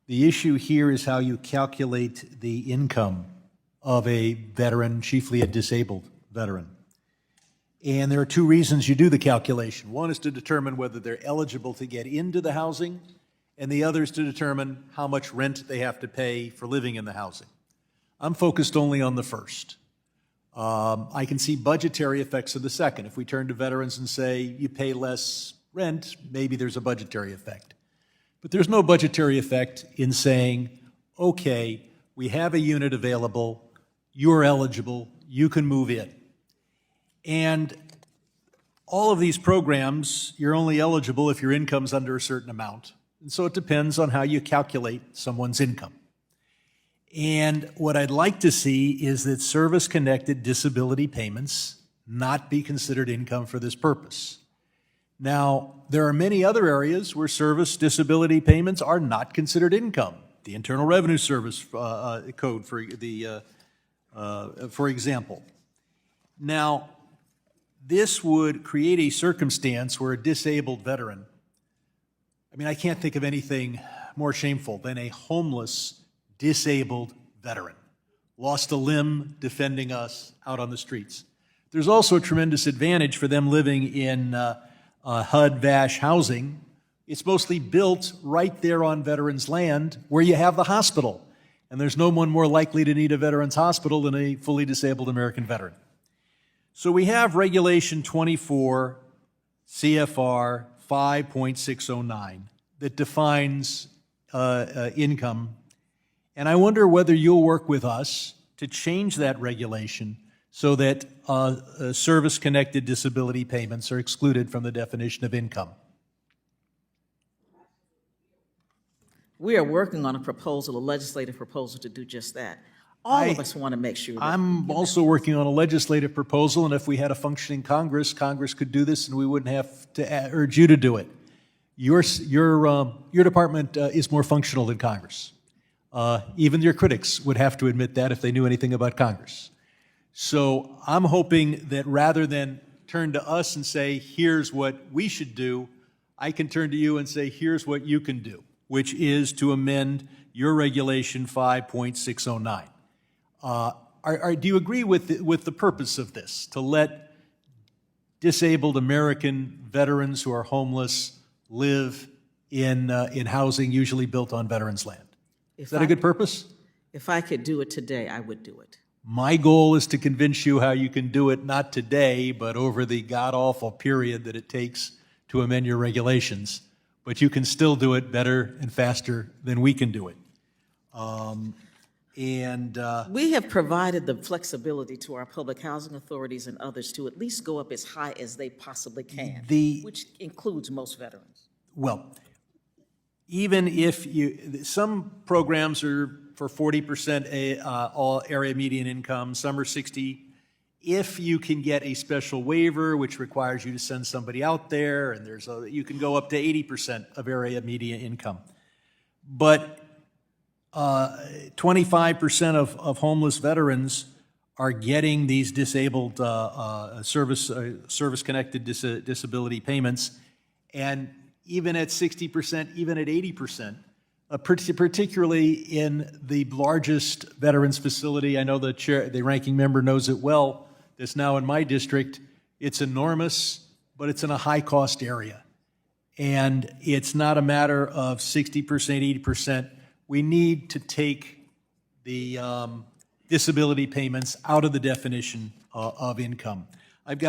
The issue here is how you calculate the income of a veteran, chiefly a disabled veteran. And there are two reasons you do the calculation. One is to determine whether they're eligible to get into the housing, and the other is to determine how much rent they have to pay for living in the housing. I'm focused only on the first. I can see budgetary effects of the second. If we turn to veterans and say, you pay less rent, maybe there's a budgetary effect. But there's no budgetary effect in saying, okay, we have a unit available, you're eligible, you can move in. And all of these programs, you're only eligible if your income's under a certain amount. And so it depends on how you calculate someone's income. And what I'd like to see is that service-connected disability payments not be considered income for this purpose. Now, there are many other areas where service disability payments are not considered income. The Internal Revenue Service code, for example. Now, this would create a circumstance where a disabled veteran, I can't think of anything more shameful than a homeless, disabled veteran, lost a limb defending us out on the streets. There's also a tremendous advantage for them living in HUD VASH housing. It's mostly built right there on veterans' land where you have the hospital. And there's no one more likely to need a veterans hospital than a fully disabled American veteran. So we have Regulation 24 CFR 5.609 that defines income. And I wonder whether you'll work with us to change that regulation so that service-connected disability payments are excluded from the definition of income. We are working on a proposal, a legislative proposal to do just that. All of us want to make sure that I'm also working on a legislative proposal, and if we had a functioning Congress, Congress could do this and we wouldn't have to urge you to do it. Your department is more functional than Congress. Even your critics would have to admit that if they knew anything about Congress. So I'm hoping that rather than turn to us and say, here's what we should do, I can turn to you and say, here's what you can do, which is to amend your Regulation 5.609. Do you agree with the purpose of this, to let disabled American veterans who are homeless live in housing usually built on veterans' land? Is that a good purpose? If I could do it today, I would do it. My goal is to convince you how you can do it, not today, but over the god-awful period that it takes to amend your regulations. But you can still do it better and faster than we can do it. We have provided the flexibility to our public housing authorities and others to at least go up as high as they possibly can, which includes most veterans. Well, even if some programs are for 40% all area median income, some are 60%. If you can get a special waiver, which requires you to send somebody out there, and you can go up to 80% of area median income. But 25% of homeless veterans are getting these disabled service-connected disability payments, and even at 60%, even at 80%, particularly in the largest veterans facility, I know the ranking member knows it well, that's now in my district. It's enormous, but it's in a high-cost area. And it's not a matter of 60%, 80%. We need to take the disability payments out of the definition of income. I've got